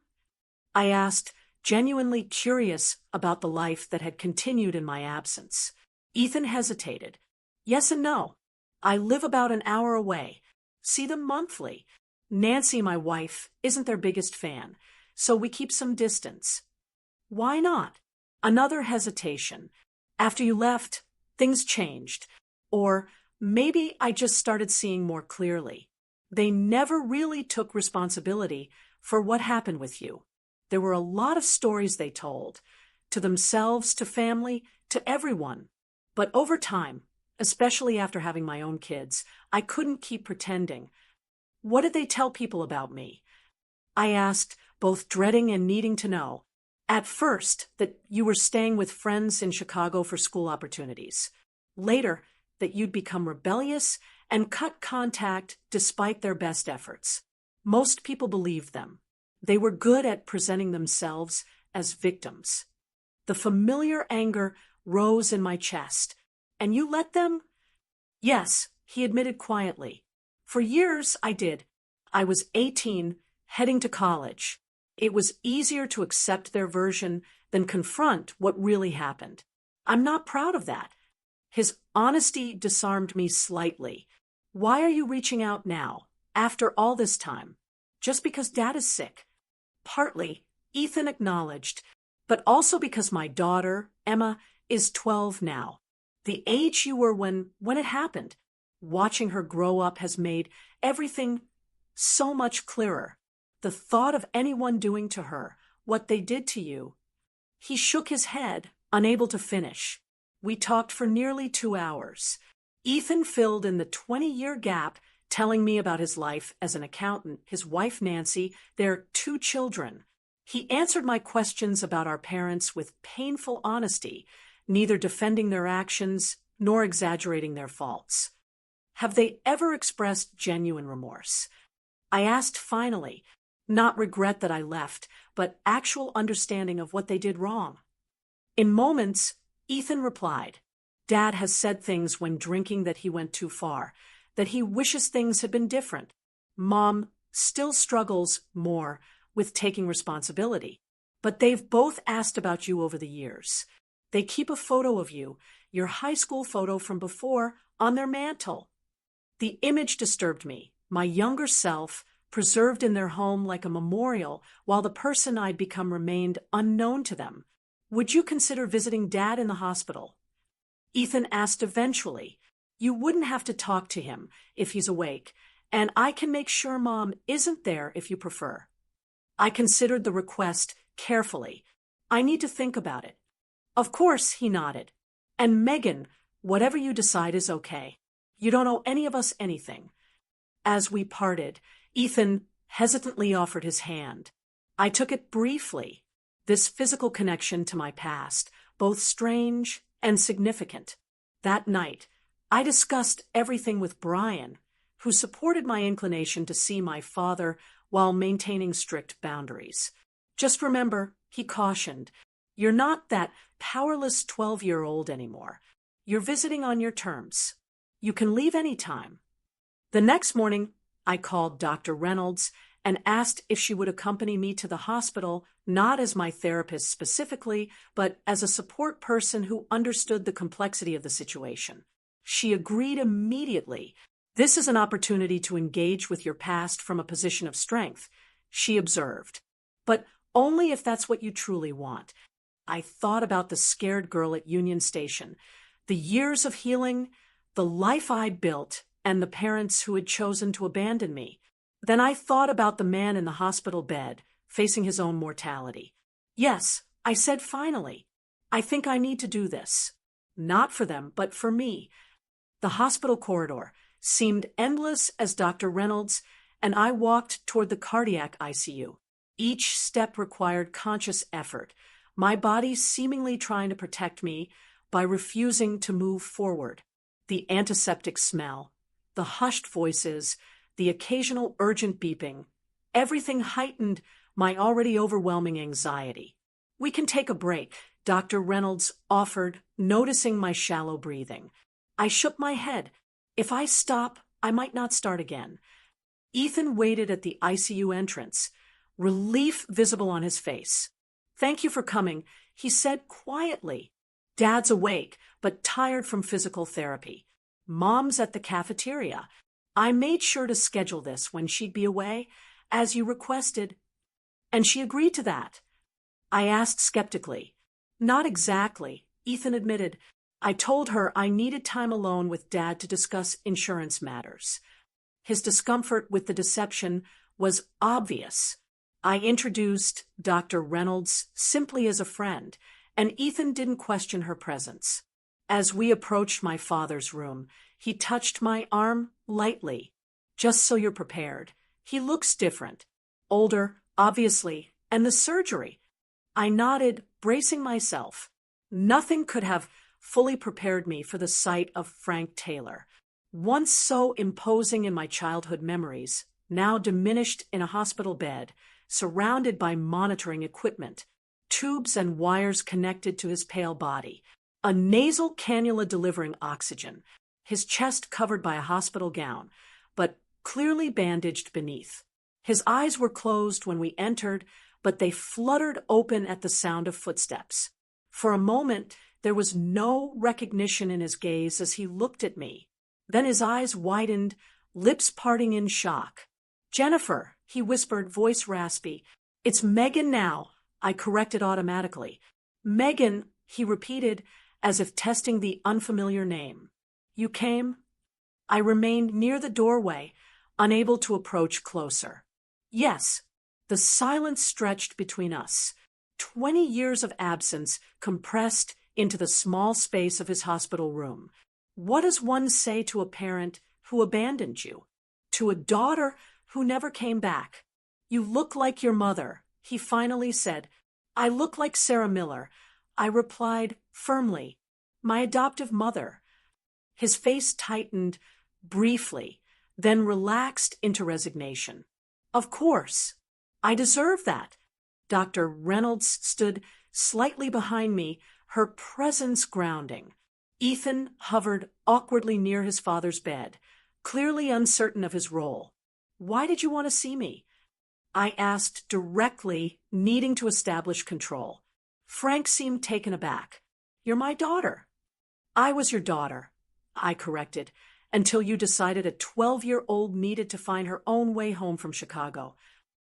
I asked, genuinely curious about the life that had continued in my absence. Ethan hesitated. Yes and no. I live about an hour away. See them monthly. Nancy, my wife, isn't their biggest fan, so we keep some distance. Why not? Another hesitation. After you left, things changed. Or maybe I just started seeing more clearly. They never really took responsibility for what happened with you. There were a lot of stories they told, to themselves, to family, to everyone. But over time, especially after having my own kids, I couldn't keep pretending. What did they tell people about me? I asked, both dreading and needing to know. At first, that you were staying with friends in Chicago for school opportunities. Later, that you'd become rebellious and cut contact despite their best efforts. Most people believed them. They were good at presenting themselves as victims. The familiar anger rose in my chest. And you let them? Yes, he admitted quietly. For years, I did. I was 18, heading to college. It was easier to accept their version than confront what really happened. I'm not proud of that. His honesty disarmed me slightly. Why are you reaching out now, after all this time? Just because Dad is sick? Partly, Ethan acknowledged, but also because my daughter, Emma, is 12 now. The age you were when it happened. Watching her grow up has made everything so much clearer. The thought of anyone doing to her what they did to you. He shook his head, unable to finish. We talked for nearly 2 hours. Ethan filled in the 20-year gap, telling me about his life as an accountant, his wife Nancy, their 2 children. He answered my questions about our parents with painful honesty, neither defending their actions nor exaggerating their faults. Have they ever expressed genuine remorse? I asked finally, not regret that I left, but actual understanding of what they did wrong. In moments, Ethan replied, Dad has said things when drinking that he went too far, that he wishes things had been different. Mom still struggles more with taking responsibility, but they've both asked about you over the years. They keep a photo of you, your high school photo from before, on their mantle. The image disturbed me, my younger self, preserved in their home like a memorial, while the person I'd become remained unknown to them. Would you consider visiting Dad in the hospital? Ethan asked eventually. You wouldn't have to talk to him if he's awake, and I can make sure Mom isn't there if you prefer. I considered the request carefully. I need to think about it. Of course, he nodded. And Megan, whatever you decide is okay. You don't owe any of us anything. As we parted, Ethan hesitantly offered his hand. I took it briefly. This physical connection to my past, both strange and significant. That night, I discussed everything with Brian, who supported my inclination to see my father while maintaining strict boundaries. Just remember, he cautioned, you're not that powerless 12-year-old anymore. You're visiting on your terms. You can leave any time. The next morning, I called Dr. Reynolds and asked if she would accompany me to the hospital, not as my therapist specifically, but as a support person who understood the complexity of the situation. She agreed immediately. This is an opportunity to engage with your past from a position of strength, she observed. But only if that's what you truly want. I thought about the scared girl at Union Station, the years of healing, the life I'd built, and the parents who had chosen to abandon me. Then I thought about the man in the hospital bed, facing his own mortality. Yes, I said finally, I think I need to do this. Not for them, but for me. The hospital corridor seemed endless as Dr. Reynolds and I walked toward the cardiac ICU. Each step required conscious effort, my body seemingly trying to protect me by refusing to move forward. The antiseptic smell, the hushed voices, the occasional urgent beeping, everything heightened my already overwhelming anxiety. We can take a break, Dr. Reynolds offered, noticing my shallow breathing. I shook my head. If I stop, I might not start again. Ethan waited at the ICU entrance, relief visible on his face. Thank you for coming, he said quietly. Dad's awake, but tired from physical therapy. Mom's at the cafeteria. I made sure to schedule this when she'd be away, as you requested. And she agreed to that. I asked skeptically. Not exactly, Ethan admitted. I told her I needed time alone with Dad to discuss insurance matters. His discomfort with the deception was obvious. I introduced Dr. Reynolds simply as a friend, and Ethan didn't question her presence. As we approached my father's room, he touched my arm lightly. Just so you're prepared. He looks different. Older, obviously, and the surgery. I nodded, bracing myself. Nothing could have fully prepared me for the sight of Frank Taylor. Once so imposing in my childhood memories, now diminished in a hospital bed, surrounded by monitoring equipment, tubes and wires connected to his pale body, a nasal cannula delivering oxygen, his chest covered by a hospital gown, but clearly bandaged beneath. His eyes were closed when we entered, but they fluttered open at the sound of footsteps. For a moment, there was no recognition in his gaze as he looked at me. Then his eyes widened, lips parting in shock. "Jennifer," he whispered, voice raspy. "It's Megan now," I corrected automatically. "Megan," he repeated, as if testing the unfamiliar name. "You came?" I remained near the doorway, unable to approach closer. "Yes." The silence stretched between us. 20 years of absence compressed into the small space of his hospital room. What does one say to a parent who abandoned you? To a daughter who never came back? "You look like your mother," he finally said. "I look like Sarah Miller," I replied firmly. "My adoptive mother." His face tightened briefly, then relaxed into resignation. "Of course. I deserve that." Dr. Reynolds stood slightly behind me, her presence grounding. Ethan hovered awkwardly near his father's bed, clearly uncertain of his role. "Why did you want to see me?" I asked directly, needing to establish control. Frank seemed taken aback. "You're my daughter." "I was your daughter," I corrected, "until you decided a 12-year-old needed to find her own way home from Chicago."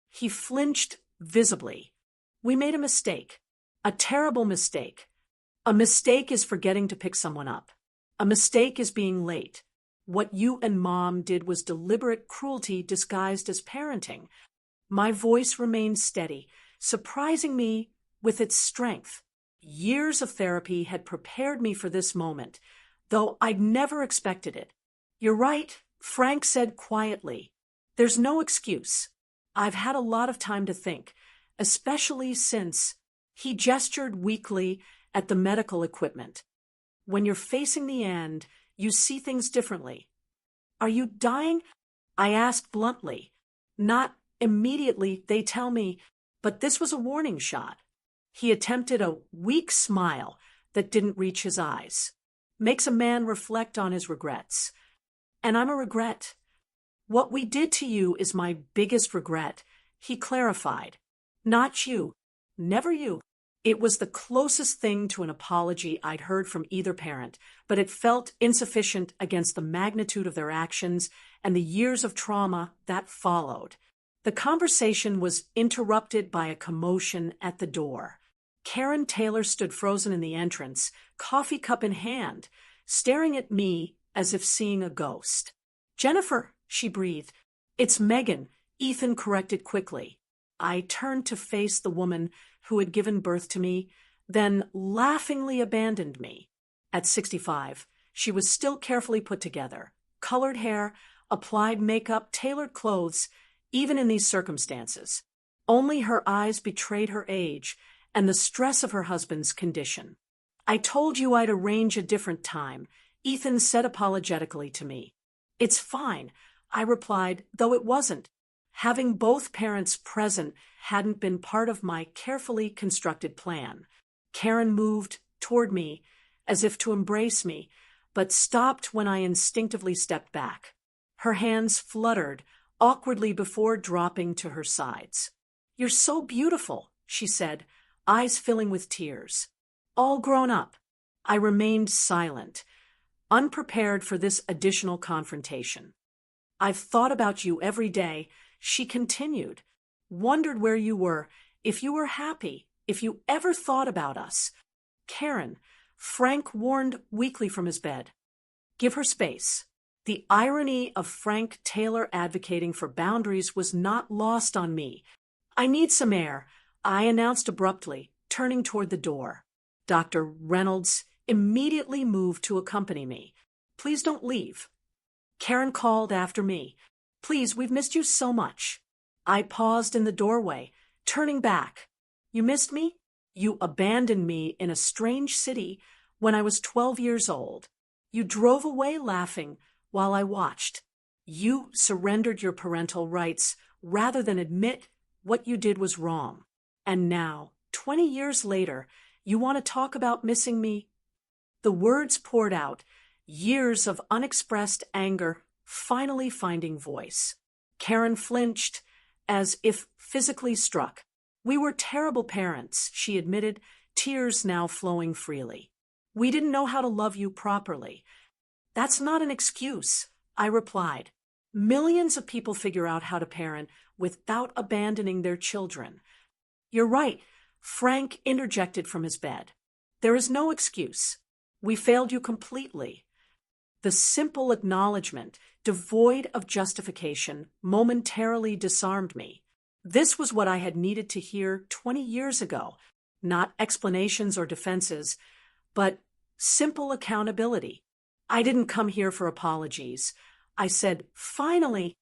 He flinched visibly. "We made a mistake. A terrible mistake. A mistake is forgetting to pick someone up. A mistake is being late. What you and Mom did was deliberate cruelty disguised as parenting." My voice remained steady, surprising me with its strength. Years of therapy had prepared me for this moment, though I'd never expected it. "You're right," Frank said quietly. "There's no excuse. I've had a lot of time to think, especially since—" He gestured weakly at the medical equipment. "When you're facing the end, you see things differently." "Are you dying?" I asked bluntly. "Not immediately, they tell me, but this was a warning shot." He attempted a weak smile that didn't reach his eyes. Makes a man reflect on his regrets. "And I'm a regret. What we did to you is my biggest regret," he clarified. "Not you. Never you." It was the closest thing to an apology I'd heard from either parent, but it felt insufficient against the magnitude of their actions and the years of trauma that followed. The conversation was interrupted by a commotion at the door. Karen Taylor stood frozen in the entrance, coffee cup in hand, staring at me as if seeing a ghost. "Jennifer," she breathed. "It's Megan," Ethan corrected quickly. I turned to face the woman who had given birth to me, then laughingly abandoned me. At 65, she was still carefully put together. Colored hair, applied makeup, tailored clothes, even in these circumstances. Only her eyes betrayed her age and the stress of her husband's condition. "I told you I'd arrange a different time," Ethan said apologetically to me. "It's fine," I replied, though it wasn't. Having both parents present hadn't been part of my carefully constructed plan. Karen moved toward me as if to embrace me, but stopped when I instinctively stepped back. Her hands fluttered awkwardly before dropping to her sides. "You're so beautiful," she said, eyes filling with tears. "All grown up." I remained silent, unprepared for this additional confrontation. "I've thought about you every day," she continued. "Wondered where you were, if you were happy, if you ever thought about us." "Karen," Frank warned weakly from his bed. "Give her space." The irony of Frank Taylor advocating for boundaries was not lost on me. "I need some air," I announced abruptly, turning toward the door. Dr. Reynolds immediately moved to accompany me. "Please don't leave." Karen called after me. "Please, we've missed you so much." I paused in the doorway, turning back. "You missed me? You abandoned me in a strange city when I was 12 years old. You drove away laughing while I watched. You surrendered your parental rights rather than admit what you did was wrong. And now, 20 years later, you want to talk about missing me?" The words poured out, years of unexpressed anger finally finding voice. Karen flinched, as if physically struck. "We were terrible parents," she admitted, tears now flowing freely. "We didn't know how to love you properly." "That's not an excuse," I replied. "Millions of people figure out how to parent without abandoning their children." "You're right," Frank interjected from his bed. "There is no excuse. We failed you completely." The simple acknowledgement, devoid of justification, momentarily disarmed me. This was what I had needed to hear 20 years ago. Not explanations or defenses, but simple accountability. "I didn't come here for apologies," I said. "Finally,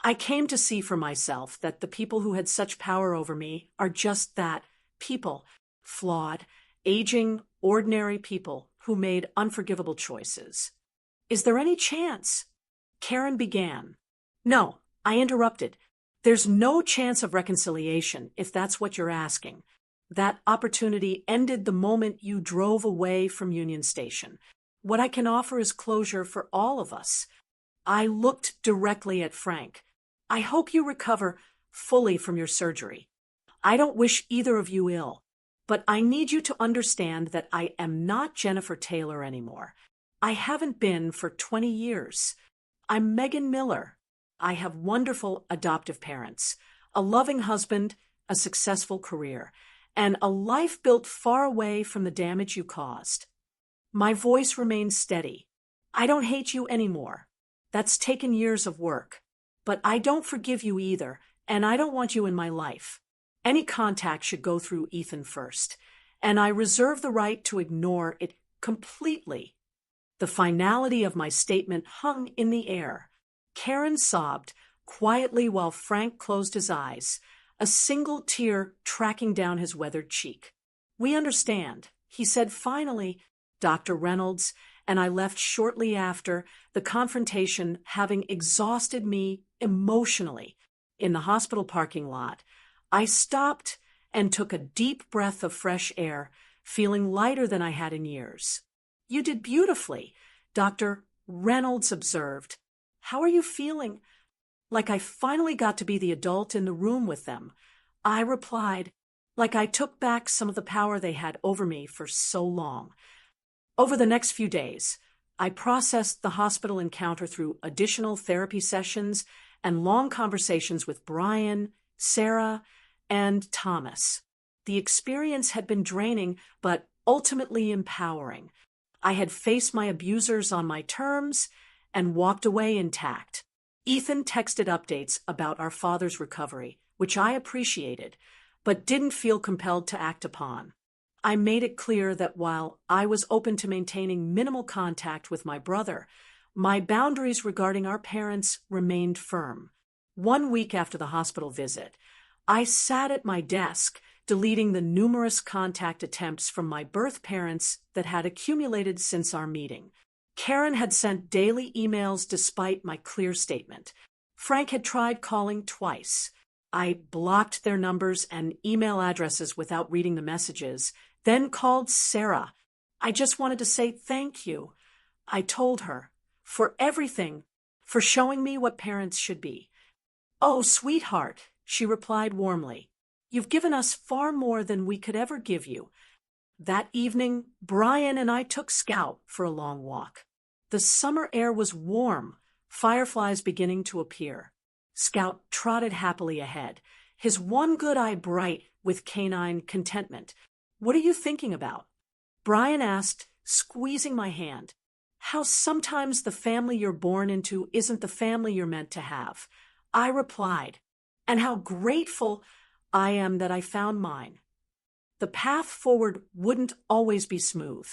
I came to see for myself that the people who had such power over me are just that, people, flawed, aging, ordinary people who made unforgivable choices." "Is there any chance?" Karen began. "No," I interrupted. "There's no chance of reconciliation, if that's what you're asking. That opportunity ended the moment you drove away from Union Station. What I can offer is closure for all of us." I looked directly at Frank. "I hope you recover fully from your surgery. I don't wish either of you ill, but I need you to understand that I am not Jennifer Taylor anymore. I haven't been for 20 years. I'm Megan Miller. I have wonderful adoptive parents, a loving husband, a successful career, and a life built far away from the damage you caused." My voice remained steady. "I don't hate you anymore. That's taken years of work. But I don't forgive you either, and I don't want you in my life. Any contact should go through Ethan first, and I reserve the right to ignore it completely." The finality of my statement hung in the air. Karen sobbed quietly while Frank closed his eyes, a single tear tracking down his weathered cheek. "We understand," he said finally, "Dr. Reynolds," and I left shortly after, the confrontation having exhausted me emotionally. In the hospital parking lot, I stopped and took a deep breath of fresh air, feeling lighter than I had in years. "You did beautifully," Dr. Reynolds observed. "How are you feeling?" "Like I finally got to be the adult in the room with them," I replied, "like I took back some of the power they had over me for so long." Over the next few days, I processed the hospital encounter through additional therapy sessions and long conversations with Brian, Sarah, and Thomas. The experience had been draining, but ultimately empowering. I had faced my abusers on my terms and walked away intact. Ethan texted updates about our father's recovery, which I appreciated, but didn't feel compelled to act upon. I made it clear that while I was open to maintaining minimal contact with my brother, my boundaries regarding our parents remained firm. 1 week after the hospital visit, I sat at my desk, deleting the numerous contact attempts from my birth parents that had accumulated since our meeting. Karen had sent daily emails despite my clear statement. Frank had tried calling twice. I blocked their numbers and email addresses without reading the messages, then called Sarah. "I just wanted to say thank you," I told her, "for everything, for showing me what parents should be." "Oh, sweetheart," she replied warmly. "You've given us far more than we could ever give you." That evening, Brian and I took Scout for a long walk. The summer air was warm, fireflies beginning to appear. Scout trotted happily ahead, his one good eye bright with canine contentment. "What are you thinking about?" Brian asked, squeezing my hand. how sometimes the family you're born into isn't the family you're meant to have. I replied, and how grateful I am that I found mine. The path forward wouldn't always be smooth.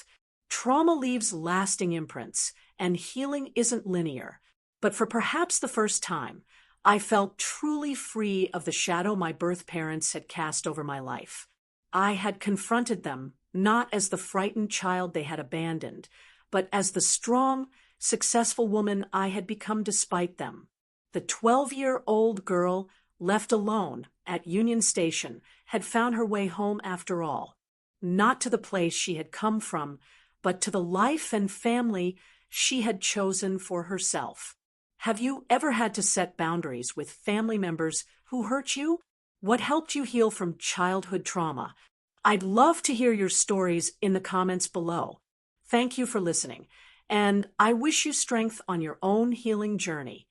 Trauma leaves lasting imprints, and healing isn't linear. But for perhaps the first time, I felt truly free of the shadow my birth parents had cast over my life. I had confronted them, not as the frightened child they had abandoned, but as the strong, successful woman I had become despite them. The 12-year-old girl, left alone at Union Station, had found her way home after all, not to the place she had come from, but to the life and family she had chosen for herself. Have you ever had to set boundaries with family members who hurt you? What helped you heal from childhood trauma? I'd love to hear your stories in the comments below. Thank you for listening, and I wish you strength on your own healing journey.